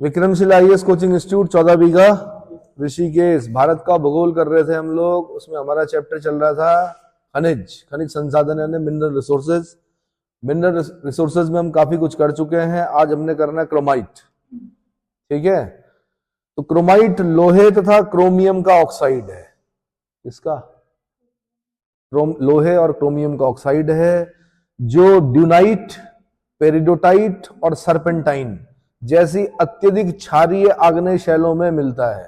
Vikramshila IAS coaching institute 14 बीघा ऋषिकेश। भारत का भूगोल कर रहे थे हम लोग, उसमें हमारा चैप्टर चल रहा था खनिज संसाधन यानी मिनरल रिसोर्सेज। मिनरल रिसोर्सेज में हम काफी कुछ कर चुके हैं, आज हमने करना है क्रोमाइट। ठीक है, तो क्रोमाइट लोहे तथा क्रोमियम का ऑक्साइड है। इसका लोहे और क्रोमियम का ऑक्साइड है, जो ड्यूनाइट, पेरिडोटाइट और सर्पेंटाइन जैसी अत्यधिक क्षारीय आग्नेय शैलों में मिलता है।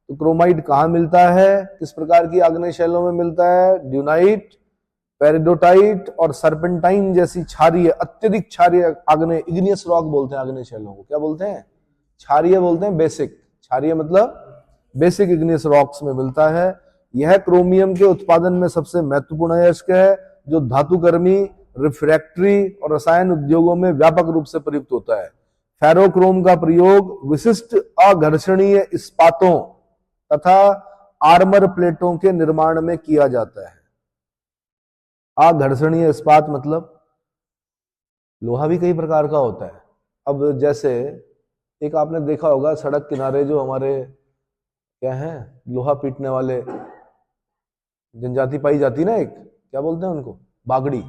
तो क्रोमाइट कहां मिलता है, किस प्रकार की आग्नेय शैलों में मिलता है? ड्यूनाइट, पेरिडोटाइट और सर्पेंटाइन जैसी क्षारीय, अत्यधिक क्षारीय आग्नेय, इग्नियस रॉक बोलते हैं आग्नेय शैलों को। क्या बोलते हैं? क्षारीय बोलते हैं, बेसिक। क्षारीय मतलब बेसिक इग्नियस रॉक्स में मिलता है। यह क्रोमियम के उत्पादन में सबसे महत्वपूर्ण अयस्क है, जो धातुकर्मी, रिफ्रैक्टरी और रसायन उद्योगों में व्यापक रूप से प्रयुक्त होता है। फेरोक्रोम का प्रयोग विशिष्ट अघर्षणीय इस्पातों तथा आर्मर प्लेटों के निर्माण में किया जाता है। अघर्षणीय इस्पात मतलब लोहा भी कई प्रकार का होता है। अब जैसे एक आपने देखा होगा सड़क किनारे जो हमारे क्या है, लोहा पीटने वाले जनजाति पाई जाती है ना, एक क्या बोलते हैं उनको, बागड़ी।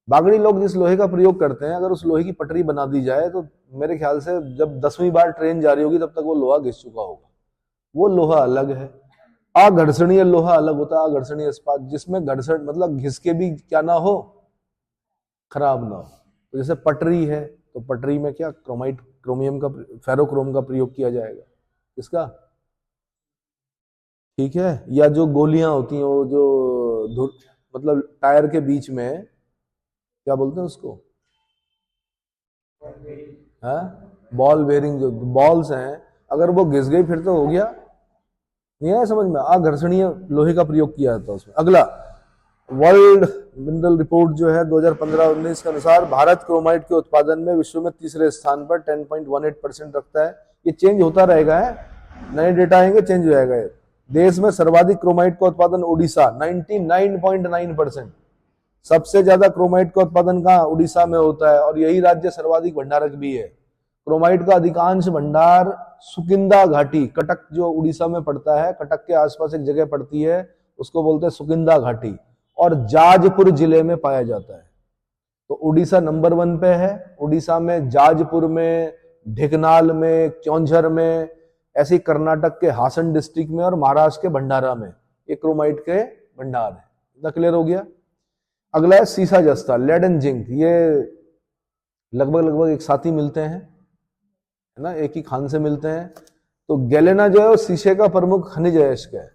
बागड़ी लोग जिस लोहे का प्रयोग करते हैं, अगर उस लोहे की पटरी बना दी जाए तो मेरे ख्याल से जब 10वीं बार ट्रेन जा रही होगी तब तक वो लोहा घिस चुका होगा। वो लोहा अलग है। अघर्षणीय लोहा अलग होता है, अघर्षणीय इस्पात जिसमें घर्षण मतलब घिस के भी क्या ना हो, खराब ना हो। तो जैसे पटरी है, तो पटरी में क्या क्रोमाइट, क्रोमियम का, फेरोक्रोम का प्रयोग किया जाएगा। इसका ठीक है। या जो गोलियां होती हैं, वो जो मतलब टायर के बीच में क्या बोलते हैं उसको, है बॉल बेरिंग, जो बॉल्स हैं, अगर वो घिस गई फिर तो हो गया। नहीं आया समझ में? अघर्षणीय लोहे का प्रयोग किया जाता है उसमें। अगला, वर्ल्ड मिनरल रिपोर्ट जो है 2015-19 के अनुसार भारत क्रोमाइट के उत्पादन में विश्व में तीसरे स्थान पर 10.18% रखता है। ये चेंज होता रहेगा है, नए डेटा आएंगे चेंज हो जाएगा। देश में सर्वाधिक क्रोमाइट का उत्पादन उड़ीसा 99.9%। सबसे ज्यादा क्रोमाइट का उत्पादन कहाँ? उड़ीसा में होता है, और यही राज्य सर्वाधिक भंडारक भी है। क्रोमाइट का अधिकांश भंडार सुकिंदा घाटी, कटक जो उड़ीसा में पड़ता है, कटक के आसपास एक जगह पड़ती है, उसको बोलते हैं सुकिंदा घाटी, और जाजपुर जिले में पाया जाता है। तो उड़ीसा नंबर 1 पे है। उड़ीसा में जाजपुर में, ढेकनाल में, क्योंझर में, ऐसे कर्नाटक के हासन डिस्ट्रिक्ट में और महाराष्ट्र के भंडारा में ये क्रोमाइट के भंडार है। इतना क्लियर हो गया। अगला है सीसा जस्ता, लेड एंड जिंक। ये लगभग एक साथ ही मिलते हैं, है ना, एक ही खान से मिलते हैं। तो गैलेना जो है वो शीशे का प्रमुख खनिज अयस्क है।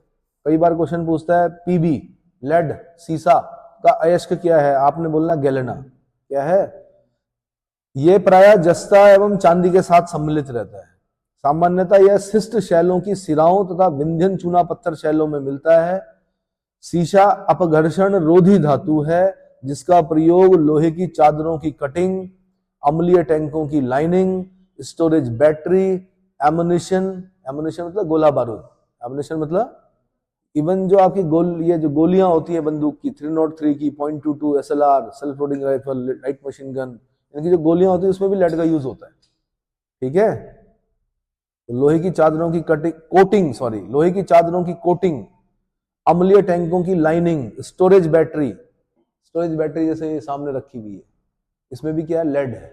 कई बार क्वेश्चन पूछता है पीबी, लेड, सीसा का अयस्क क्या है, आपने बोलना गैलेना। क्या है? ये प्रायः जस्ता एवं चांदी के साथ सम्मिलित रहता है। सामान्यतः यह शिष्ट शैलों की सिराओं तथा विंध्यन चूना पत्थर शैलों में मिलता है। सीसा अपघर्षण रोधी धातु है, जिसका प्रयोग लोहे की चादरों की कटिंग, अम्लीय टैंकों की lining, storage battery, ammunition, ammunition मतलब गोला बारूद, एमुनिशन मतलब इवन जो आपकी ये जो गोलियां होती है बंदूक की, 303 की, .22 SLR, self loading rifle, light machine gun, इनकी जो गोलियां होती है उसमें भी लेड का यूज होता है। ठीक है। तो लोहे की चादरों की लोहे की चादरों की कोटिंग, अम्लीय टैंकों की लाइनिंग, स्टोरेज बैटरी जैसे ये सामने रखी हुई है, इसमें भी क्या है? लेड है।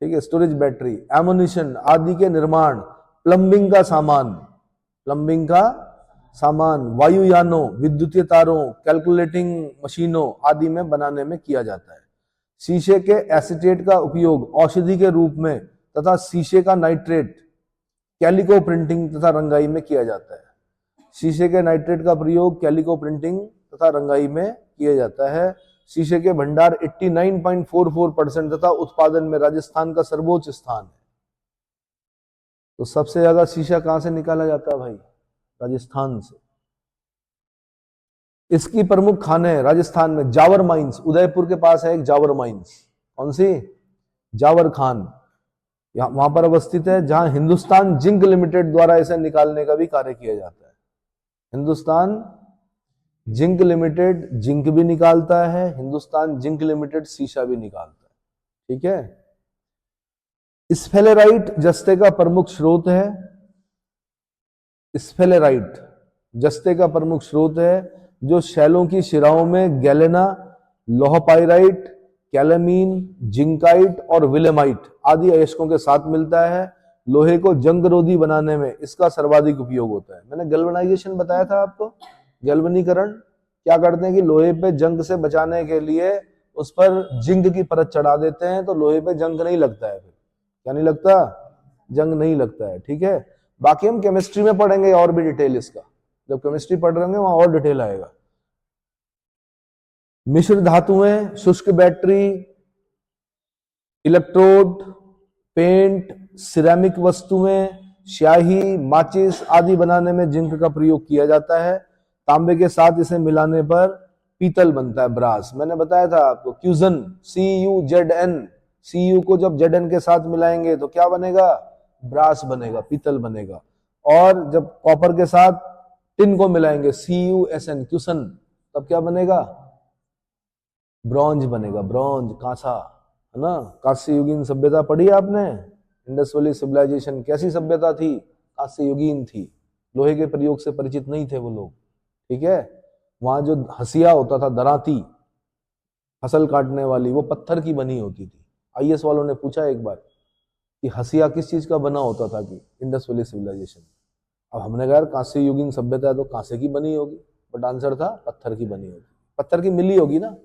ठीक है। स्टोरेज बैटरी, एमुनिशन आदि के निर्माण, प्लम्बिंग का सामान, वायुयानों, विद्युतीय तारों, कैलकुलेटिंग मशीनों आदि में बनाने में किया जाता है। शीशे के एसीटेट का उपयोग औषधि के रूप में तथा शीशे का नाइट्रेट कैलिको प्रिंटिंग तथा रंगाई में किया जाता है। शीशे के नाइट्रेट का प्रयोग कैलिको प्रिंटिंग तथा रंगाई में किया जाता है। शीशे के भंडार 89.44% तथा उत्पादन में राजस्थान का सर्वोच्च स्थान है। तो सबसे ज्यादा शीशा कहां से निकाला जाता है भाई? राजस्थान से। इसकी प्रमुख खानें राजस्थान में जावर माइंस, उदयपुर के पास है एक जावर माइंस। कौन सी? जावर खान, वहां पर अवस्थित है, जहां हिंदुस्तान जिंक लिमिटेड द्वारा इसे निकालने का भी कार्य किया जाता है। हिंदुस्तान जिंक लिमिटेड जिंक भी निकालता है, हिंदुस्तान जिंक लिमिटेड शीशा भी निकालता है। ठीक है। स्फेलेराइट जस्ते का प्रमुख स्रोत है। स्फेलेराइट जस्ते का प्रमुख स्रोत है, जो शैलों की शिराओं में गैलेना, लोहपाइराइट, कैलामीन, जिंकाइट और विलेमाइट आदि अयस्कों के साथ मिलता है। लोहे को जंगरोधी बनाने में इसका सर्वाधिक उपयोग होता है। मैंने गैल्वेनाइजेशन बताया था आपको, गैल्वेनीकरण। क्या करते हैं कि लोहे पे जंग से बचाने के लिए उस पर जिंक की परत चढ़ा देते हैं, तो लोहे पे जंग नहीं लगता है। फिर क्या नहीं लगता? जंग नहीं लगता है। ठीक है, बाकी हम केमिस्ट्री में पढ़ेंगे और भी डिटेल इसका, जब केमिस्ट्री पढ़ रहे होंगे वहां और डिटेल आएगा। मिश्र धातुएं, शुष्क बैटरी, इलेक्ट्रोड, पेंट, सिरेमिक वस्तुएं, स्याही, माचिस आदि बनाने में जिंक का प्रयोग किया जाता है। तांबे के साथ इसे मिलाने पर पीतल बनता है, ब्रास। मैंने बताया था आपको, क्यूजन, CuZn, Cu को जब Zn के साथ मिलाएंगे तो क्या बनेगा? ब्रास बनेगा, पीतल बनेगा। और जब कॉपर के साथ टिन को मिलाएंगे, CuSn, क्यूसन, तब क्या बनेगा? ब्रॉन्ज बनेगा, ब्रॉन्ज, कांसा, है ना। कांस्य युगीन सभ्यता पढ़ी आपने? इंडस वैली सिविलाइजेशन कैसी सभ्यता थी? कांस्य युगीन थी। लोहे के प्रयोग से परिचित नहीं थे वो लोग। ठीक है, वहां जो हसिया होता था, दराती फसल काटने वाली, वो पत्थर की बनी होती थी। IAS वालों ने पूछा एक बार कि हसिया किस चीज का बना होता था कि इंडस वैली सिविलाइजेशन। अब हमने कहा यार कांस्य युगीन सभ्यता है तो कांसे की बनी होगी, बट आंसर था पत्थर की बनी होगी, पत्थर की मिली होगी ना।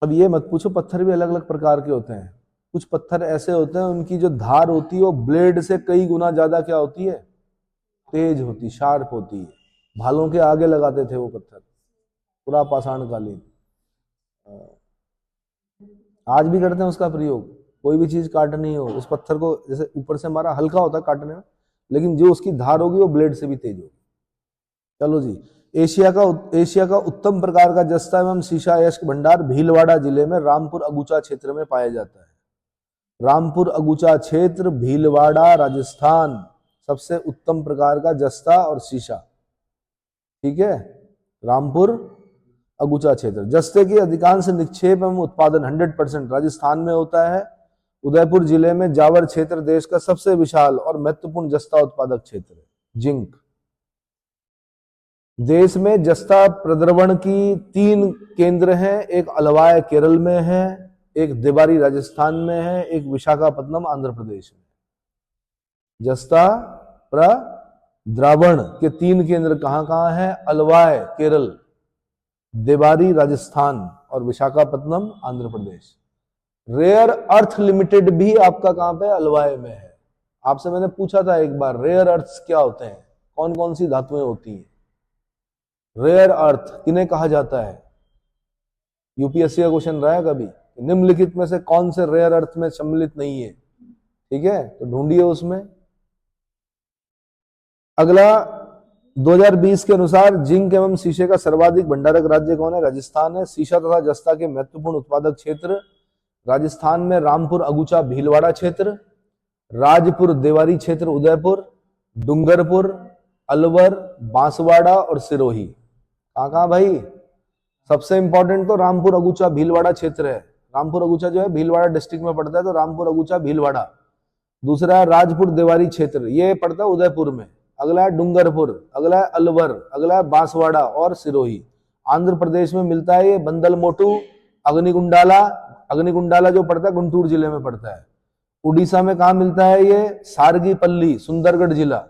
अब ये मत पूछो, पत्थर भी अलग अलग प्रकार के होते हैं। कुछ पत्थर ऐसे होते हैं उनकी जो धार होती है वो ब्लेड से कई गुना ज्यादा क्या होती है? तेज होती, शार्प होती है। भालों के आगे लगाते थे वो पत्थर, पूरा पाषाण कालीन। आज भी करते हैं उसका प्रयोग। कोई भी चीज काटनी हो, उस पत्थर को जैसे ऊपर से मारा, हल्का होता है काटने में, लेकिन जो उसकी धार होगी वो ब्लेड से भी तेज होगी। चलो जी, एशिया का उत्तम प्रकार का जस्ता एवं शीशा अयस्क भंडार भीलवाड़ा जिले में रामपुर अगुचा क्षेत्र में पाया जाता है। रामपुर अगुचा क्षेत्र, भीलवाड़ा, राजस्थान, सबसे उत्तम प्रकार का जस्ता और शीशा। ठीक है, रामपुर अगुचा क्षेत्र। जस्ते की अधिकांश निक्षेप एवं उत्पादन 100% राजस्थान में होता है। उदयपुर जिले में जावर क्षेत्र देश का सबसे विशाल और महत्वपूर्ण जस्ता उत्पादक क्षेत्र है। जिंक। देश में जस्ता प्रद्रवण की 3 केंद्र हैं। एक अलवाय केरल में है, एक देवारी राजस्थान में है, एक विशाखापत्तनम आंध्र प्रदेश में। जस्ता प्रद्रवण के 3 केंद्र कहां कहां है? अलवाय केरल, देवारी राजस्थान और Visakhapatnam Andhra Pradesh. Rare earth limited भी आपका कहां पे? अलवाय में है। आपसे मैंने पूछा था एक बार, रेयर अर्थ्स क्या होते हैं, कौन कौन सी धातुएं होती हैं? रेयर अर्थ किन्हें कहा जाता है? यूपीएससी का क्वेश्चन रहा है कभी? निम्नलिखित में से कौन से रेयर अर्थ में सम्मिलित नहीं है? ठीक है, तो ढूंढिए उसमें। अगला, 2020 के अनुसार जिंक एवं शीशे का सर्वाधिक भंडारक राज्य कौन है? राजस्थान है। शीशा तथा जस्ता के महत्वपूर्ण उत्पादक क्षेत्र राजस्थान में रामपुर अगुचा भीलवाड़ा क्षेत्र, राजपुर देवारी क्षेत्र उदयपुर, डूंगरपुर, अलवर, बांसवाड़ा और सिरोही। कहां भाई? सबसे इंपॉर्टेंट तो रामपुर अगुचा भीलवाड़ा क्षेत्र है। रामपुर अगुचा जो है भीलवाड़ा डिस्ट्रिक्ट में पड़ता है, तो रामपुर अगुचा भीलवाड़ा। दूसरा है राजपुर देवारी क्षेत्र, ये पड़ता है उदयपुर में। अगला है डूंगरपुर, अगला है अलवर, अगला है बांसवाड़ा और सिरोही। आंध्र प्रदेश में मिलता है ये बंदल मोटू, अग्निकुंडाला। अग्निकुंडाला जो पड़ता है गुंटूर जिले में पड़ता है। उड़ीसा में कहा मिलता है ये? सारगीपल्ली, सुंदरगढ़ जिला।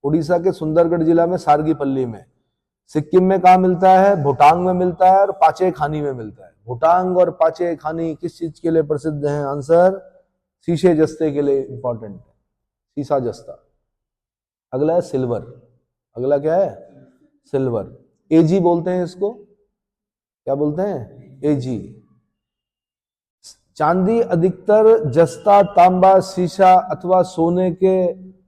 उड़ीसा के सुंदरगढ़ जिला में सारगीपल्ली में। सिक्किम में कहा मिलता है? भूटांग में मिलता है और पाचे खानी में मिलता है। भूटांग और पाचे खानी किस चीज के लिए प्रसिद्ध है? आंसर शीशे जस्ते के लिए इंपॉर्टेंट है, शीशा जस्ता। अगला है सिल्वर। अगला क्या है? सिल्वर। एजी बोलते हैं इसको, क्या बोलते हैं? एजी। चांदी अधिकतर जस्ता, तांबा, शीशा अथवा सोने के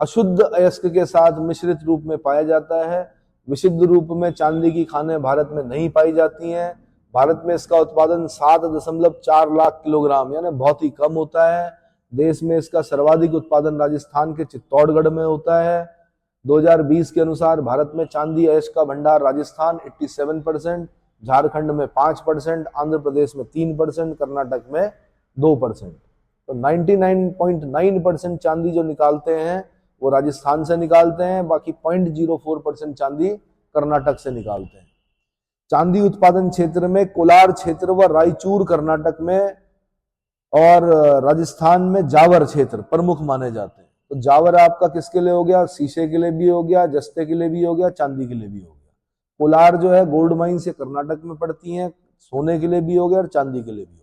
अशुद्ध अयस्क के साथ मिश्रित रूप में पाया जाता है। विशुद्ध रूप में चांदी की खानें भारत में नहीं पाई जाती हैं। भारत में इसका उत्पादन 7.4 लाख किलोग्राम यानी बहुत ही कम होता है। देश में इसका सर्वाधिक उत्पादन राजस्थान के चित्तौड़गढ़ में होता है। 2020 के अनुसार भारत में चांदी अयस्क का भंडार राजस्थान 87%, झारखंड में 5%, आंध्र प्रदेश में 3%, कर्नाटक में 2%। तो 99.9% चांदी जो निकालते हैं वो राजस्थान से निकालते हैं, बाकी 0.04% चांदी कर्नाटक से निकालते हैं। चांदी उत्पादन क्षेत्र में कोलार क्षेत्र व रायचूर कर्नाटक में और राजस्थान में जावर क्षेत्र प्रमुख माने जाते हैं। तो जावर आपका किसके लिए हो गया? शीशे के लिए भी हो गया, जस्ते के लिए भी हो गया, चांदी के लिए भी हो गया। कोलार जो है गोल्ड माइन से कर्नाटक में पड़ती है, सोने के लिए भी हो गया और चांदी के लिए भी हो गया।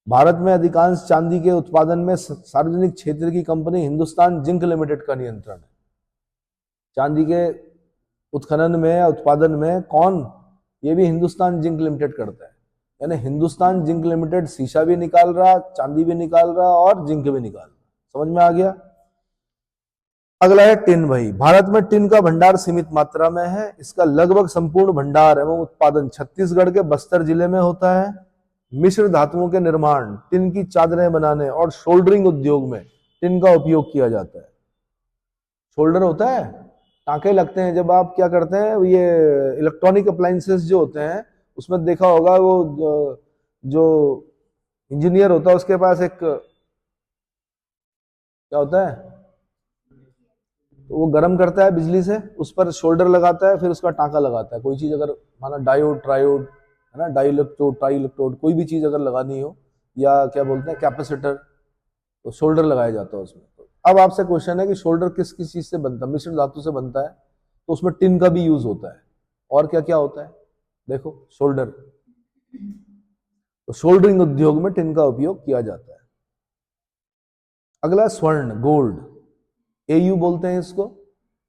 भारत में अधिकांश चांदी के उत्पादन में सार्वजनिक क्षेत्र की कंपनी हिंदुस्तान जिंक लिमिटेड का नियंत्रण है। चांदी के उत्खनन में या उत्पादन में कौन? ये भी हिंदुस्तान जिंक लिमिटेड करता है। यानी हिंदुस्तान जिंक लिमिटेड शीशा भी निकाल रहा, चांदी भी निकाल रहा और जिंक भी निकाल रहा। समझ में आ गया? अगला है टिन। भाई भारत में टिन का भंडार सीमित मात्रा में है। इसका लगभग संपूर्ण भंडार एवं उत्पादन छत्तीसगढ़ के बस्तर जिले में होता है। मिश्र धातुओं के निर्माण, टिन की चादरें बनाने और शोल्डरिंग उद्योग में टिन का उपयोग किया जाता है। शोल्डर होता है, टांके लगते हैं जब आप क्या करते हैं, ये इलेक्ट्रॉनिक अप्लायंसेस जो होते हैं उसमें देखा होगा वो जो इंजीनियर होता है उसके पास एक क्या होता है, तो वो गर्म करता है बिजली से, उस पर शोल्डर लगाता है, फिर उसका टांका लगाता है। कोई चीज अगर माना डायोड, ट्रायोड है ना, डाई इलेक्ट्रोड, ट्राई इलेक्ट्रोड, कोई भी चीज अगर लगानी हो या क्या बोलते हैं कैपेसिटर, तो शोल्डर लगाया जाता है उसमें। तो अब आपसे क्वेश्चन है कि शोल्डर किस किस चीज से बनता है? मिश्र धातु से बनता है, तो उसमें टिन का भी यूज होता है। और क्या क्या होता है देखो, शोल्डर, तो शोल्डरिंग उद्योग में टिन का उपयोग किया जाता है। अगला स्वर्ण, गोल्ड, एयू बोलते हैं इसको,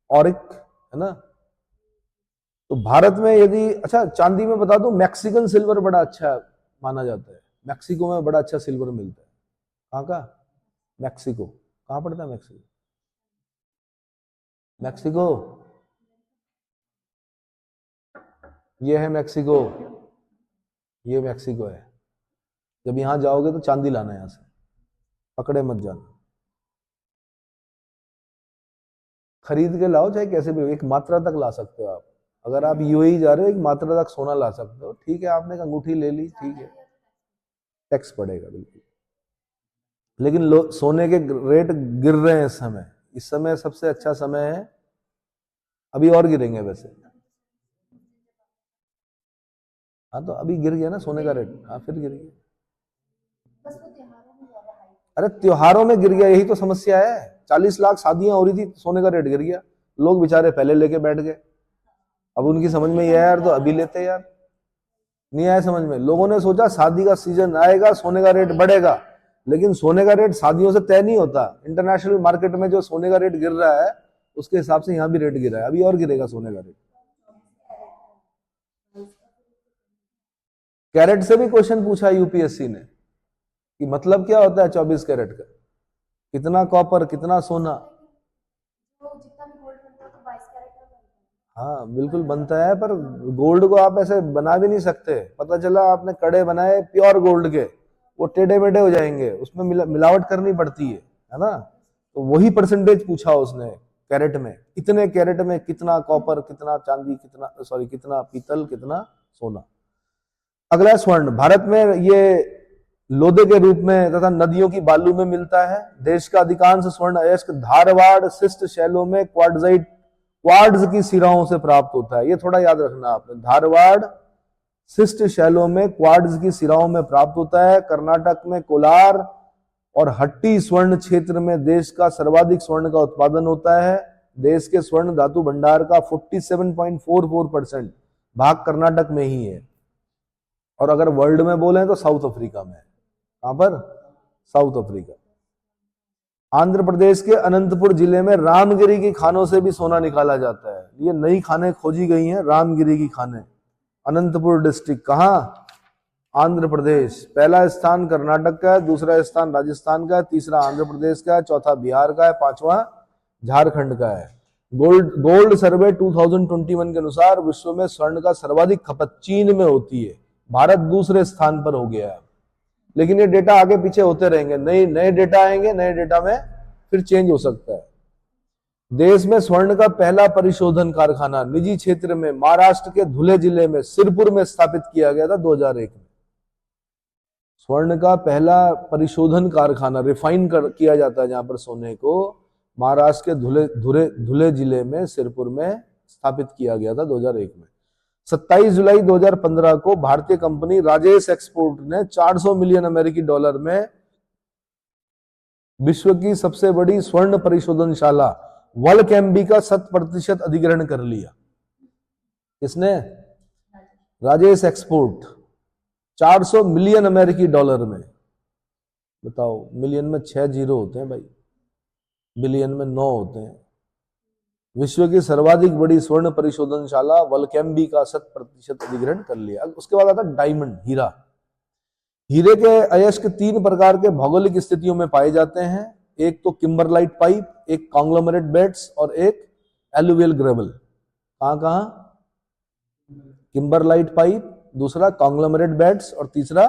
ऑरिक है ना। तो भारत में यदि, अच्छा चांदी में बता दूं, मैक्सिकन सिल्वर बड़ा अच्छा माना जाता है। मैक्सिको में बड़ा अच्छा सिल्वर मिलता है। कहाँ का? मैक्सिको। कहाँ पड़ता है मैक्सिको? मैक्सिको, ये है मैक्सिको, ये मैक्सिको है। जब यहां जाओगे तो चांदी लाना यहां से, पकड़े मत जाना, खरीद के लाओ, चाहे कैसे भी, एक मात्रा तक ला सकते हो आप। अगर आप यूएई जा रहे हो एक मात्रा तक सोना ला सकते हो, ठीक है, आपने एक अंगूठी ले ली, ठीक है, टैक्स पड़ेगा बिल्कुल। लेकिन सोने के रेट गिर रहे हैं इस समय। इस समय सबसे अच्छा समय है, अभी और गिरेंगे वैसे। हाँ तो अभी गिर गया ना सोने का रेट, हाँ फिर गिर गया। अरे त्योहारों में गिर गया, यही तो समस्या है। 40 लाख शादियां हो रही थी, सोने का रेट गिर गया, लोग बेचारे पहले लेके बैठ गए। अब उनकी समझ में ये आया यार तो अभी लेते यार, नहीं आया समझ में। लोगों ने सोचा शादी का सीजन आएगा सोने का रेट बढ़ेगा, लेकिन सोने का रेट शादियों से तय नहीं होता। इंटरनेशनल मार्केट में जो सोने का रेट गिर रहा है उसके हिसाब से यहाँ भी रेट गिरा है, अभी और गिरेगा सोने का रेट। कैरेट से भी क्वेश्चन पूछा यूपीएससी ने कि मतलब क्या होता है 24 कैरेट का, कितना कॉपर, कितना सोना। हाँ बिल्कुल बनता है, पर गोल्ड को आप ऐसे बना भी नहीं सकते। पता चला आपने कड़े बनाए प्योर गोल्ड के, वो टेढ़े मेढ़े हो जाएंगे, उसमें मिलावट करनी पड़ती है ना। तो वही परसेंटेज पूछा उसने कैरेट में, इतने कैरेट में कितना कॉपर, कितना चांदी, कितना सॉरी कितना पीतल, कितना सोना। अगला है स्वर्ण। भारत में ये लोदे के रूप में तथा नदियों की बालू में मिलता है। देश का अधिकांश स्वर्ण अयस्क धारवाड़ शिष्ट शैलों में क्वार्ट्ज की सिराओं से प्राप्त होता है। ये थोड़ा याद रखना आपने, धारवाड़ शिष्ट शैलों में क्वार्ट्ज की सिराओं में प्राप्त होता है। कर्नाटक में कोलार और हट्टी स्वर्ण क्षेत्र में देश का सर्वाधिक स्वर्ण का उत्पादन होता है। देश के स्वर्ण धातु भंडार का 47.44% भाग कर्नाटक में ही है। और अगर वर्ल्ड में बोले तो साउथ अफ्रीका में है। कहां पर? South Africa. आंध्र प्रदेश के अनंतपुर जिले में रामगिरी की खानों से भी सोना निकाला जाता है। ये नई खानें खोजी गई हैं, रामगिरी की खानें। अनंतपुर डिस्ट्रिक्ट कहां? आंध्र प्रदेश। पहला स्थान कर्नाटक का है, दूसरा स्थान राजस्थान का है, तीसरा आंध्र प्रदेश का है, चौथा बिहार का है, पांचवा झारखंड का है। गोल्ड सर्वे 2021 के अनुसार विश्व में स्वर्ण का सर्वाधिक खपत चीन में होती है, भारत दूसरे स्थान पर हो गया है। लेकिन ये डेटा आगे पीछे होते रहेंगे, नए डेटा आएंगे, नए डेटा में फिर चेंज हो सकता है। देश में स्वर्ण का पहला परिशोधन कारखाना निजी क्षेत्र में महाराष्ट्र के धुले जिले में सिरपुर में स्थापित किया गया था 2001 में। स्वर्ण का पहला परिशोधन कारखाना किया जाता है जहां पर सोने को, महाराष्ट्र के धुले जिले में सिरपुर में स्थापित किया गया था 2001 में। 27 जुलाई 2015 को भारतीय कंपनी राजेश एक्सपोर्ट ने 400 मिलियन अमेरिकी डॉलर में विश्व की सबसे बड़ी स्वर्ण परिशोधनशाला वल्केंबी का 100% अधिग्रहण कर लिया। किसने? राजेश एक्सपोर्ट। 400 मिलियन अमेरिकी डॉलर में। बताओ, मिलियन में 6 जीरो होते हैं भाई, बिलियन में 9 होते हैं। विश्व की सर्वाधिक बड़ी स्वर्ण परिशोधनशाला वल्केंबी का 100% अधिग्रहण कर लिया। उसके बाद आता डायमंड, हीरा। हीरे के अयस्क 3 प्रकार के भौगोलिक स्थितियों में पाए जाते हैं। एक तो किम्बरलाइट पाइप, एक कॉन्ग्लोमरेट बेड्स और एक एलुवियल ग्रेवल। कहां कहां? किम्बरलाइट पाइप, दूसरा कॉन्ग्लोमरेट बेड्स और तीसरा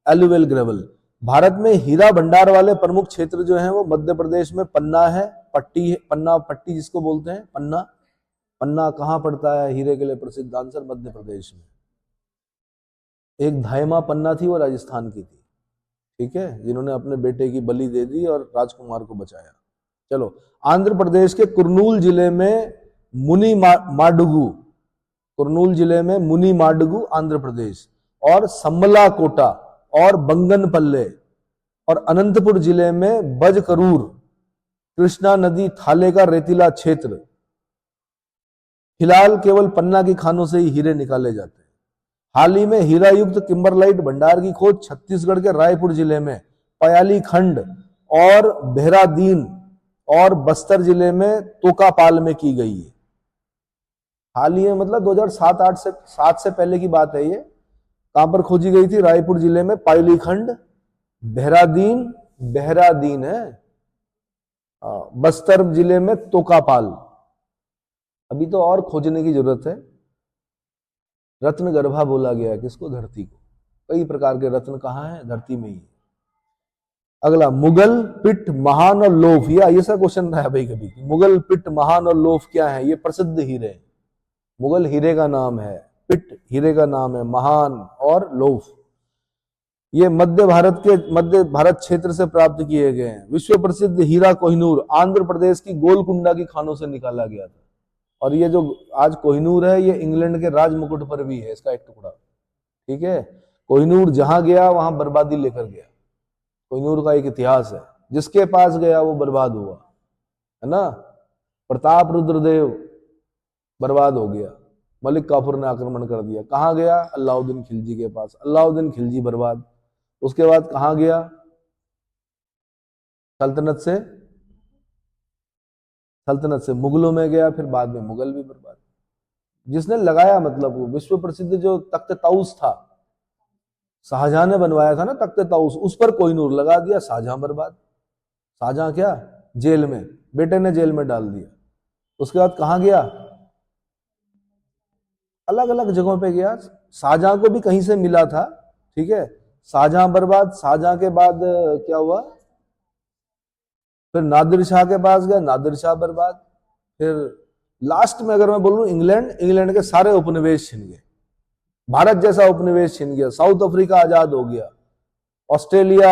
एलुवियल ग्रेवल। भारत में हीरा भंडार वाले प्रमुख क्षेत्र जो हैं वो मध्य प्रदेश में पन्ना है, पन्ना पट्टी जिसको बोलते हैं, पन्ना। पन्ना कहां पड़ता है हीरे के लिए प्रसिद्ध? आंसर मध्य प्रदेश में। एक धायमा पन्ना थी, वो राजस्थान की थी, ठीक है, जिन्होंने अपने बेटे की बलि दे दी और राजकुमार को बचाया। चलो, आंध्र प्रदेश के कुर्नूल जिले में माडुगु, कुर्नूल जिले में मुनी माडुगु आंध्र प्रदेश, और सम्मला कोटा और बंगनपल्ले, और अनंतपुर जिले में बजकरूर, कृष्णा नदी थाले का रेतीला क्षेत्र। फिलहाल केवल पन्ना की खानों से ही हीरे निकाले जाते हैं। हाल ही में हीरा युक्त किम्बरलाइट भंडार की खोज छत्तीसगढ़ के रायपुर जिले में पयाली खंड और देहरादून और बस्तर जिले में तोकापाल में की गई है। हाल ही में मतलब 2007 से पहले की बात है ये। कहां पर खोजी गई थी? रायपुर जिले में पायली खंड, देहरादून है, बस्तर जिले में तोकापाल। अभी तो और खोजने की जरूरत है। रत्न गर्भा बोला गया किसको? धरती को। कई प्रकार के रत्न कहां हैं? धरती में ही। अगला, मुगल, पिट, महान और लोफ। ये ऐसा क्वेश्चन रहा है भाई कभी। मुगल, पिट, महान और लोफ क्या है? ये प्रसिद्ध हीरे। मुगल हीरे का नाम है, पिट हीरे का नाम है, महान और लोफ ये मध्य भारत क्षेत्र से प्राप्त किए गए हैं। विश्व प्रसिद्ध हीरा कोहिनूर आंध्र प्रदेश की गोलकुंडा की खानों से निकाला गया था। और ये जो आज कोहिनूर है, ये इंग्लैंड के राज मुकुट पर भी है, इसका एक टुकड़ा, ठीक है। कोहिनूर जहां गया वहां बर्बादी लेकर गया। कोहिनूर का एक इतिहास है, जिसके पास गया वो बर्बाद हुआ, है ना। प्रताप रुद्रदेव बर्बाद हो गया, मलिक काफूर ने आक्रमण कर दिया। कहां गया? अलाउद्दीन खिलजी के पास। अलाउद्दीन खिलजी बर्बाद। उसके बाद कहां गया? सल्तनत से मुगलों में गया, फिर बाद में मुगल भी बर्बाद। जिसने लगाया, मतलब वो विश्व प्रसिद्ध जो तख्त ताउस था, शाहजहां ने बनवाया था ना तख्त ताउस, उस पर कोहिनूर लगा दिया, शाहजहां बर्बाद। शाहजहां क्या? जेल में, बेटे ने जेल में डाल दिया। उसके बाद कहां गया? अलग अलग जगहों पे गया। शाहजहां को भी कहीं से मिला था, ठीक है। शाहजहां बर्बाद। शाहजहां के बाद क्या हुआ? फिर नादिर शाह के पास गया, नादिर शाह बर्बाद। फिर लास्ट में अगर मैं बोलूं, इंग्लैंड के सारे उपनिवेश छिन गए। भारत जैसा उपनिवेश छिन गया। साउथ अफ्रीका आजाद हो गया, ऑस्ट्रेलिया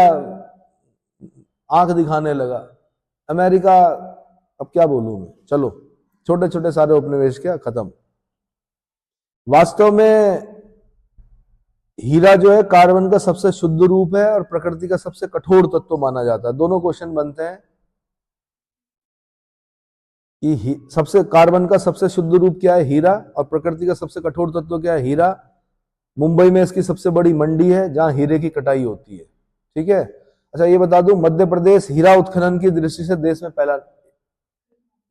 आंख दिखाने लगा, अमेरिका, अब क्या बोलूं मैं। चलो, छोटे छोटे सारे उपनिवेश क्या खत्म। वास्तव में हीरा जो है कार्बन का सबसे शुद्ध रूप है और प्रकृति का सबसे कठोर तत्व माना जाता है। दोनों क्वेश्चन बनते हैं कि सबसे कार्बन का सबसे शुद्ध रूप क्या है? हीरा। और प्रकृति का सबसे कठोर तत्व क्या है? हीरा। मुंबई में इसकी सबसे बड़ी मंडी है जहां हीरे की कटाई होती है, ठीक है। अच्छा, ये बता दूं, मध्य प्रदेश हीरा उत्खनन की दृष्टि से देश में पहला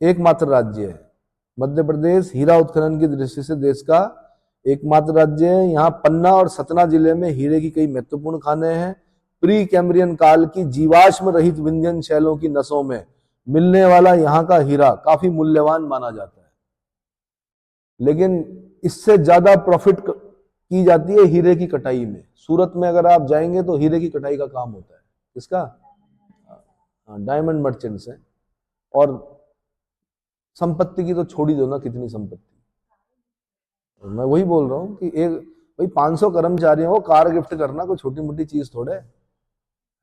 एकमात्र राज्य है। मध्य प्रदेश हीरा उत्खनन की दृष्टि से देश का एकमात्र राज्य है। यहाँ पन्ना और सतना जिले में हीरे की कई महत्वपूर्ण खानें हैं। प्री कैम्ब्रियन काल की जीवाश्म रहित विंध्यन शैलों की नसों में मिलने वाला यहाँ का हीरा काफी मूल्यवान माना जाता है। लेकिन इससे ज्यादा प्रॉफिट की जाती है हीरे की कटाई में। सूरत में अगर आप जाएंगे तो हीरे की कटाई का काम होता है। किसका? डायमंड मर्चेंट्स है। और संपत्ति की तो छोड़ ही दो ना, कितनी संपत्ति। मैं वही बोल रहा हूं कि एक भाई 500 कर्मचारियों को कार गिफ्ट करना कोई छोटी मोटी चीज थोड़े है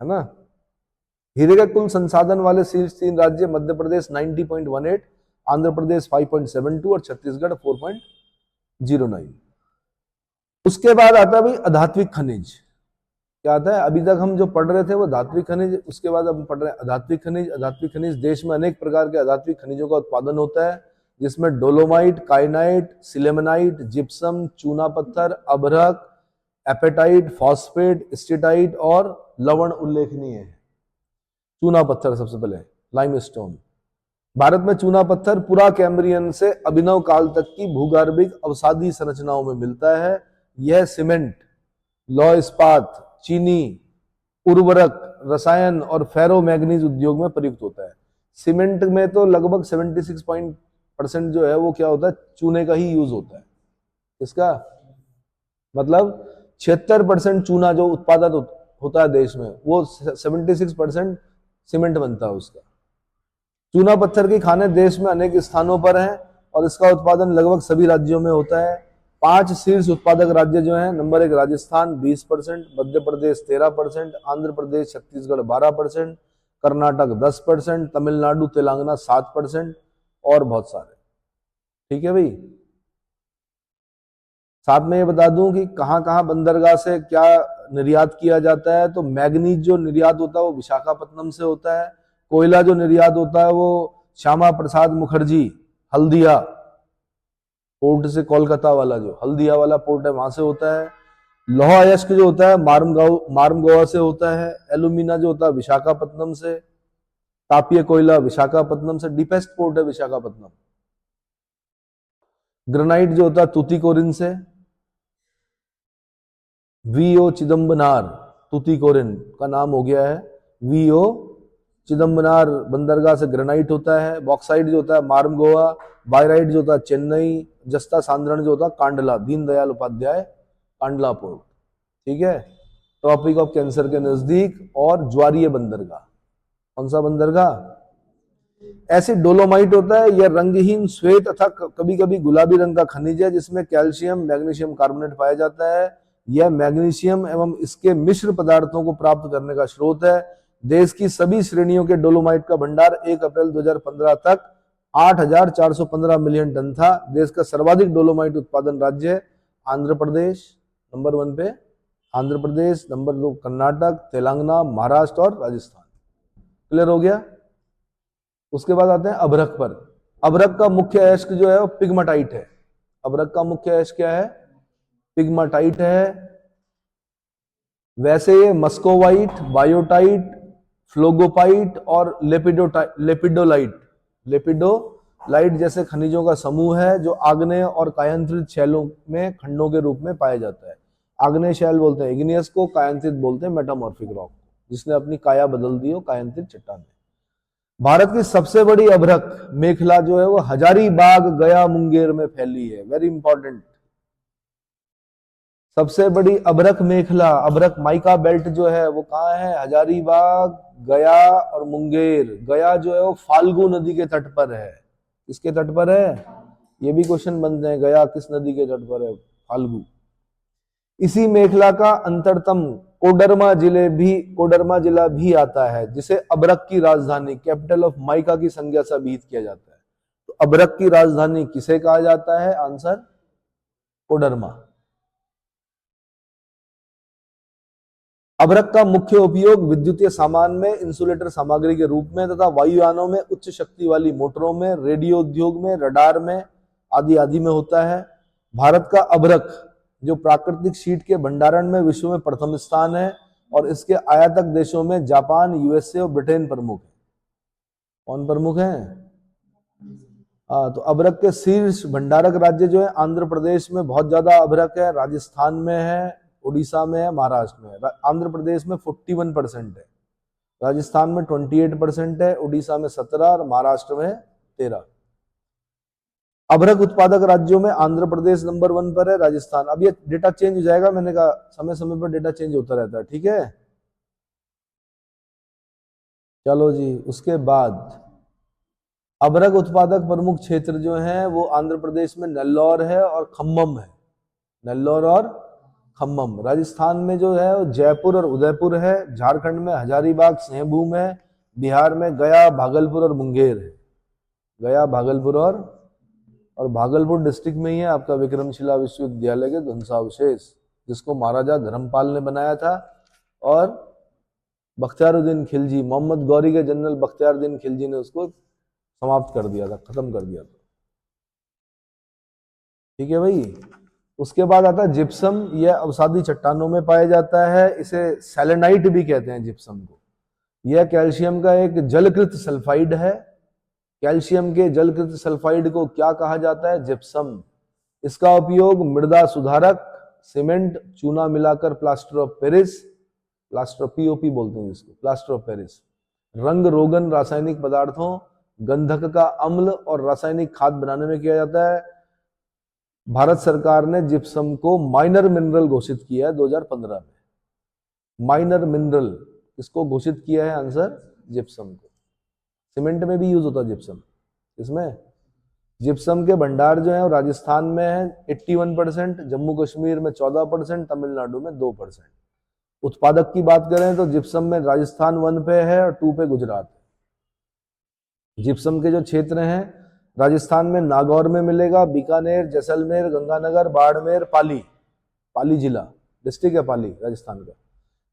ना। हीरे के कुल संसाधन वाले शीर्ष 3 राज्य मध्य प्रदेश 90.18, आंध्र प्रदेश 5.72 और छत्तीसगढ़ 4.09। उसके बाद आता है भाई अधात्विक खनिज। क्या आता है? अभी तक हम जो पढ़ रहे थे वो धात्विक खनिज, उसके बाद हम पढ़ रहे हैं अधात्विक खनिज। अधात्विक खनिज, देश में अनेक प्रकार के अधात्विक खनिजों का उत्पादन होता है, जिसमें डोलोमाइट, काइनाइट, सिलेमेनाइट, जिप्सम, चूना पत्थर, अभ्रक, एपेटाइट, फॉस्फेट, स्टेटाइट और लवण उल्लेखनीय है। चूना पत्थर सबसे पहले, लाइमस्टोन। भारत में चूना पत्थर पुरा कैम्ब्रियन से अभिनव काल तक की भूगर्भिक अवसादी संरचनाओं में मिलता है। यह सीमेंट, लौह इस्पात, चीनी, उर्वरक, रसायन और फेरो मैग्नीज उद्योग में प्रयुक्त होता है। सीमेंट में तो लगभग 76% जो है वो क्या होता है? चूने का ही यूज होता है। इसका मतलब 76% चूना जो उत्पादन होता है देश में, वो 76% सीमेंट बनता है उसका। चूना पत्थर की खानें देश में अनेक स्थानों पर हैं और इसका उत्पादन लगभग सभी राज्यों में होता है। 5 शीर्ष उत्पादक राज्य जो हैं, नंबर 1 राजस्थान 20%, मध्य प्रदेश 13%, आंध्र प्रदेश छत्तीसगढ़ 12%, कर्नाटक 10%, तमिलनाडु तेलंगाना 7% और बहुत सारे। ठीक है भाई। साथ में ये बता दूं कि कहां कहां बंदरगाह से क्या निर्यात किया जाता है। तो मैग्नीज जो निर्यात होता है वो विशाखापट्टनम से होता है। कोयला जो निर्यात होता है वो श्यामा प्रसाद मुखर्जी हल्दिया पोर्ट से, कोलकाता वाला जो हल्दिया वाला पोर्ट है वहां से होता है। लौह अयस्क जो होता है मार्मगोवा से होता है। एल्यूमिना जो होता है विशाखापट्टनम से। तापीय कोयला विशाखापट्टनम से, डीपेस्ट पोर्ट है विशाखापट्टनम। ग्रेनाइट जो होता है तूतीकोरिन से। वीओ चिदम्बनार, तूतीकोरिन का नाम हो गया है वीओ चिदम्बनार बंदरगाह से ग्रेनाइट होता है। बॉक्साइट जो होता है मार्मगोवा। बायराइट जो होता है चेन्नई। जस्ता सांद्रण जो होता है कांडला, दीनदयाल उपाध्याय कांडला पोर्ट। ठीक है। ट्रॉपिक ऑफ कैंसर के नजदीक। और ज्वारीय बंदरगाह, कौन सा बंदरगाह? ऐसे डोलोमाइट होता है, यह रंगहीन श्वेत तथा कभी कभी गुलाबी रंग का खनिज है, जिसमें कैल्शियम मैग्नीशियम कार्बोनेट पाया जाता है। यह मैग्नीशियम एवं इसके मिश्र पदार्थों को प्राप्त करने का स्रोत है। देश की सभी श्रेणियों के डोलोमाइट का भंडार 1 अप्रैल 2015 तक 8,415 मिलियन टन था। देश का सर्वाधिक डोलोमाइट उत्पादन राज्य है आंध्र प्रदेश, नंबर 1 पे आंध्र प्रदेश, नंबर 2 कर्नाटक, तेलंगाना, महाराष्ट्र और राजस्थान। क्लियर हो गया। उसके बाद आते हैं अभ्रक पर। अभ्रक का मुख्य अयस्क जो है वो पिग्माटाइट है। अभ्रक का मुख्य अयस्क क्या है? पिग्माटाइट है। वैसे ये मस्कोवाइट, बायोटाइट, फ्लोगोपाइट और लेपिडोलाइट जैसे खनिजों का समूह है, जो आग्नेय और कायांतरित शैलों में खंडों के रूप में पाया जाता है। आग्नेय शैल बोलते हैं इग्नियस को, कायांतरित बोलते हैं मेटामॉर्फिक रॉक को, जिसने अपनी काया बदल दी हो, कायांतरित चट्टान। भारत की सबसे बड़ी अभ्रक मेखला जो है वो हजारीबाग, गया, मुंगेर में फैली है। Very important. सबसे बड़ी अभ्रक मेखला, अभ्रक माइका बेल्ट जो है वो कहाँ है? हजारीबाग, गया और मुंगेर। गया जो है वो फाल्गु नदी के तट पर है। किसके तट पर है? ये भी क्वेश्चन बनते हैं, गया किस नदी के तट पर है? फाल्गु। इसी मेखला का अंतरतम कोडरमा जिला भी आता है, जिसे अभ्रक की राजधानी, कैपिटल ऑफ माइका की संज्ञा से अभिहित किया जाता है। तो अभ्रक की राजधानी किसे कहा जाता है? आंसर कोडरमा। अभ्रक का मुख्य उपयोग विद्युतीय सामान में, इंसुलेटर सामग्री के रूप में तथा वायुयानों में, उच्च शक्ति वाली मोटरों में, रेडियो उद्योग में, रडार में आदि आदि में होता है। भारत का अभ्रक जो प्राकृतिक शीट के भंडारण में विश्व में प्रथम स्थान है और इसके आयातक देशों में जापान, यूएसए और ब्रिटेन प्रमुख है। कौन प्रमुख है? तो अभ्रक के शीर्ष भंडारक राज्य जो है, आंध्र प्रदेश में बहुत ज्यादा अभ्रक है, राजस्थान में है, उड़ीसा में है, महाराष्ट्र में है। आंध्र प्रदेश में 41% है, राजस्थान में 28% है, उड़ीसा में 17 और महाराष्ट्र में 13। अभ्रक उत्पादक राज्यों में आंध्र प्रदेश नंबर 1 पर है, राजस्थान। अब ये डेटा चेंज हो जाएगा, मैंने कहा समय समय पर डेटा चेंज होता रहता है। ठीक है, चलो जी। उसके बाद अभ्रक उत्पादक प्रमुख क्षेत्र जो हैं वो आंध्र प्रदेश में नेल्लौर है और खम्मम है। नेल्लौर और खम्मम। राजस्थान में जो है वो जयपुर और उदयपुर है, झारखंड में हजारीबाग सिंहभूम है, बिहार में गया, भागलपुर और मुंगेर है। गया, भागलपुर और भागलपुर डिस्ट्रिक्ट में ही है आपका विक्रमशिला विश्वविद्यालय के ध्वंसावशेष, जिसको महाराजा धर्मपाल ने बनाया था और बख्तियारुद्दीन खिलजी, मोहम्मद गौरी के जनरल बख्तियारुद्दीन खिलजी ने उसको समाप्त कर दिया था, खत्म कर दिया था। ठीक है भाई। उसके बाद आता है जिप्सम। यह अवसादी चट्टानों में पाया जाता है, इसे सेलेनाइट भी कहते हैं जिप्सम को। यह कैल्शियम का एक जलकृत सल्फाइड है। कैल्शियम के जलकृत सल्फाइड को क्या कहा जाता है? जिप्सम। इसका उपयोग मृदा सुधारक, सीमेंट, चूना मिलाकर plaster of Paris, plaster POP बोलते हैं जिसको, प्लास्टर ऑफ पेरिस, रंग रोगन रासायनिक पदार्थों, गंधक का अम्ल और रासायनिक खाद बनाने में किया जाता है। भारत सरकार ने जिप्सम को माइनर मिनरल घोषित किया है 2015 में। माइनर मिनरल इसको घोषित किया है आंसर जिप्सम को। सीमेंट में भी यूज होता है जिप्सम। इसमें जिप्सम के भंडार जो है वो राजस्थान में है 81%, जम्मू कश्मीर में 14%, तमिलनाडु में 2%। उत्पादक की बात करें तो जिप्सम में राजस्थान 1 पे है और 2 पे गुजरात है। जिप्सम के जो क्षेत्र हैं राजस्थान में नागौर में मिलेगा, बीकानेर, जैसलमेर, गंगानगर, बाड़मेर, पाली जिला डिस्ट्रिक्ट है पाली राजस्थान का।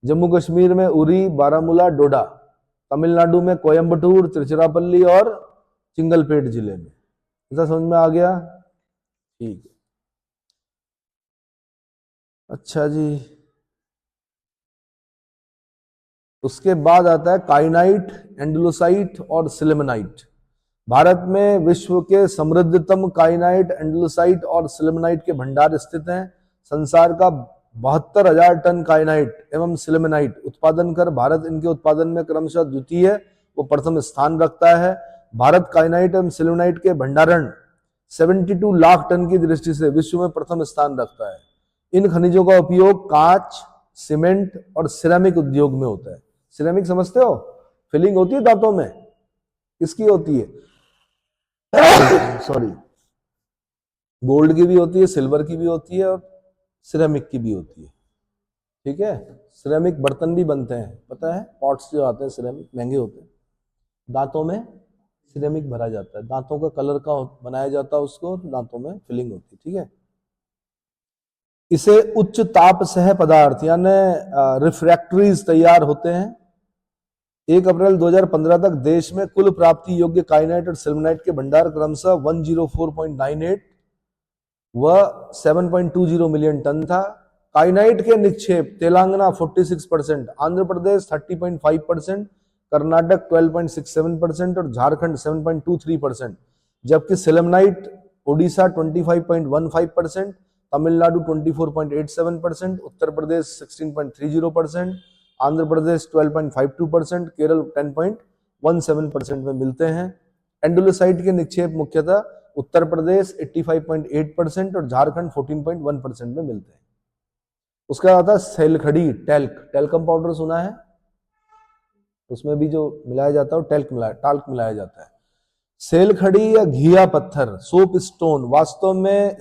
जम्मू कश्मीर में उरी, बारामूला, डोडा। तमिलनाडु में कोयम्बटूर, तिरुचिरापल्ली और चिंगलपेट जिले में। ऐसा समझ में आ गया? ठीक है, अच्छा जी। उसके बाद आता है काइनाइट, एंडलोसाइट और सिलेमनाइट। भारत में विश्व के समृद्धतम काइनाइट, एंडलोसाइट और सिलेमनाइट के भंडार स्थित हैं। संसार का 72,000 टन काइनाइट एवं सिलेमनाइट उत्पादन कर भारत इनके उत्पादन में क्रमशः द्वितीय वो प्रथम स्थान रखता है। भारत काइनाइट एवं सिलेमनाइट के भंडारण 72 लाख टन की दृष्टि से विश्व में प्रथम स्थान रखता है। इन खनिजों का उपयोग कांच, सीमेंट और सिरेमिक उद्योग में होता है। सिरेमिक समझते हो? फिलिंग होती है दांतों में, किसकी होती है? सॉरी, गोल्ड की भी होती है, सिल्वर की भी होती है और सिरेमिक की भी होती है। ठीक है, सिरेमिक बर्तन भी बनते हैं, पता है? पॉट्स जो आते हैं सिरेमिक महंगे होते हैं। दांतों में सिरेमिक भरा जाता है, दांतों का कलर का बनाया जाता है उसको, दांतों में फिलिंग होती है। ठीक है, इसे उच्च ताप सह पदार्थ यानी रिफ्रैक्टरीज तैयार होते हैं। 1 अप्रैल 2015 तक देश में कुल प्राप्ति योग्य काइनाइट और सिल्वनाइट के भंडार क्रमशः 104.98 व 7.20 मिलियन टन था। काइनाइट के निक्षेप तेलंगाना 46%, आंध्र प्रदेश 30.5%, कर्नाटक 12.67% और झारखंड 7.23%, जबकि सिलेमनाइट ओडिशा 25.15%, तमिलनाडु 24.87%, उत्तर प्रदेश 16.30%, आंध्र प्रदेश 12.52%, केरल 10.17% में मिलते हैं। एंडोलोसाइट के निक्षेप मुख्यतः उत्तर प्रदेश 85.8% और झारखंड 14.1% में मिलते हैं। उसका आता है सेलखड़ी, टैल्कम पाउडर सुना है? उसमें भी जो मिलाया जाता है टाल्क मिलाया जाता है। सेलखड़ी या घिया पत्थर, सोप स्टोन, वास्तव में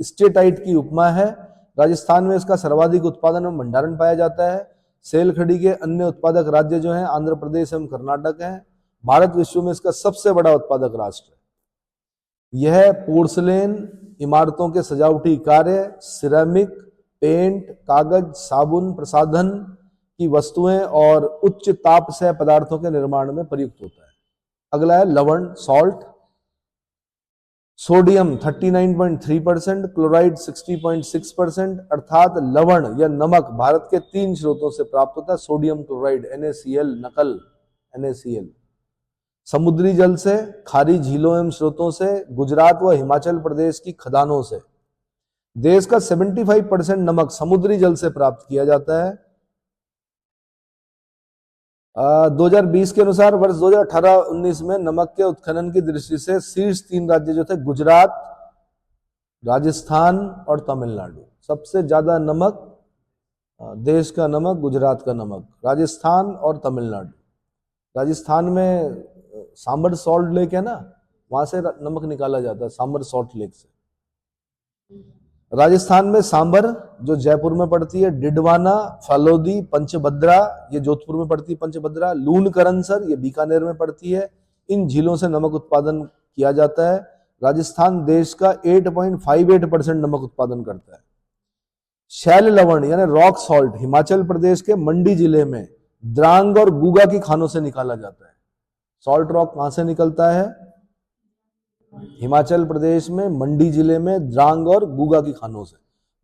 स्टेटाइट की उपमा है। राजस्थान में इसका सर्वाधिक उत्पादन एवं भंडारण पाया जाता है। सेलखड़ी के अन्य उत्पादक राज्य जो हैं आंध्र प्रदेश एवं कर्नाटक हैं। भारत विश्व में इसका सबसे बड़ा उत्पादक राष्ट्र है। यह पोर्सलेन, इमारतों के सजावटी कार्य, सिरेमिक, पेंट, कागज, साबुन, प्रसाधन की वस्तुएं और उच्च ताप से पदार्थों के निर्माण में प्रयुक्त होता है। अगला है लवण, सॉल्ट। सोडियम 39.3%, क्लोराइड 60.6%, अर्थात लवण या नमक भारत के 3 स्रोतों से प्राप्त होता है। सोडियम क्लोराइड NaCl, नकल NaCl। समुद्री जल से, खारी झीलों एवं स्रोतों से, गुजरात व हिमाचल प्रदेश की खदानों से। देश का 75% नमक समुद्री जल से प्राप्त किया जाता है। 2020 के अनुसार वर्ष 2018-19 में नमक के उत्खनन की दृष्टि से शीर्ष 3 राज्य जो थे गुजरात, राजस्थान और तमिलनाडु। सबसे ज्यादा नमक, देश का नमक, गुजरात का नमक, राजस्थान और तमिलनाडु। राजस्थान में सांबर सॉल्ट लेक है ना, वहां से नमक निकाला जाता है, सांबर सॉल्ट लेक से। राजस्थान में सांबर जो जयपुर में पड़ती है, डिडवाना, फलोदी, पंचभद्रा ये जोधपुर में पड़ती है, पंचभद्रा, लूनकरनसर ये बीकानेर में पड़ती है। इन झीलों से नमक उत्पादन किया जाता है। राजस्थान देश का 8.58% नमक उत्पादन करता है। शैल लवण यानी रॉक सॉल्ट हिमाचल प्रदेश के मंडी जिले में द्रांग और गुगा की खानों से निकाला जाता है। सॉल्ट रॉक कहां से निकलता है? हिमाचल प्रदेश में मंडी जिले में द्रांग और गुगा की खानों से।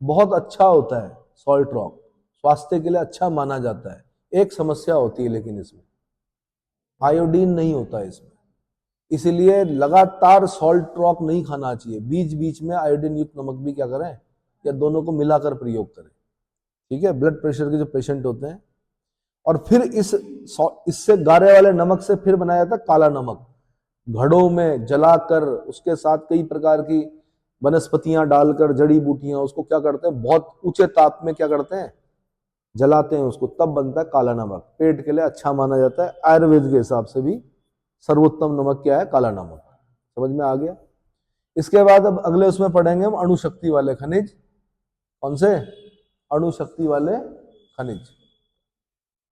बहुत अच्छा होता है सॉल्ट रॉक, स्वास्थ्य के लिए अच्छा माना जाता है। एक समस्या होती है लेकिन इसमें आयोडीन नहीं होता है इसमें, इसलिए लगातार सॉल्ट रॉक नहीं खाना चाहिए। बीच बीच में आयोडीन युक्त नमक भी क्या करें, या दोनों को मिलाकर प्रयोग करें। ठीक है, ब्लड प्रेशर के जो पेशेंट होते हैं। और फिर इससे गारे वाले नमक से फिर बनाया जाता है काला नमक, घड़ों में जलाकर उसके साथ कई प्रकार की वनस्पतियां डालकर, जड़ी बूटियां, उसको क्या करते हैं बहुत ऊंचे ताप में क्या करते हैं, जलाते हैं उसको, तब बनता है काला नमक। पेट के लिए अच्छा माना जाता है। आयुर्वेद के हिसाब से भी सर्वोत्तम नमक क्या है? काला नमक। समझ में आ गया? इसके बाद अब अगले उसमें पढ़ेंगे हम अणुशक्ति वाले खनिज। कौन से? अणुशक्ति वाले खनिज।